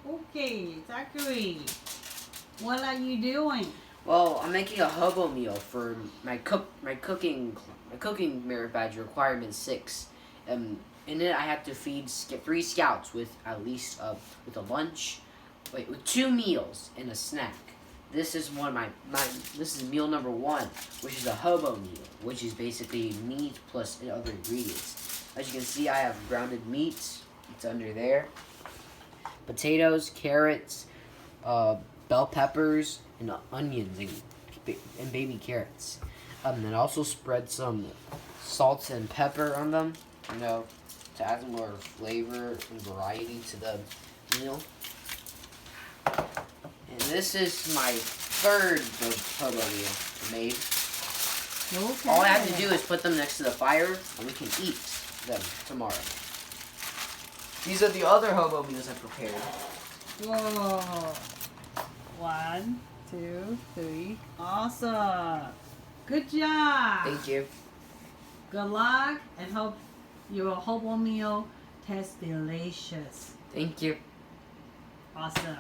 Okay, Zachary, what are you doing? Well, I'm making a hobo meal for my cooking merit badge requirement 6. In it, I have to feed 3 scouts with at least with a lunch, with 2 meals and a snack. This is this is meal number 1, which is a hobo meal, which is basically meat plus other ingredients. As you can see, I have grounded meat. It's under there. Potatoes, carrots, bell peppers, and onions and baby carrots. And also spread some salt and pepper on them, to add some more flavor and variety to the meal. And this is my 3rd hobo meal made. Okay. All I have to do is put them next to the fire, and we can eat them tomorrow. These are the other hobo meals I prepared. Whoa. 1, 2, 3. Awesome. Good job. Thank you. Good luck and hope your hobo meal tastes delicious. Thank you. Awesome.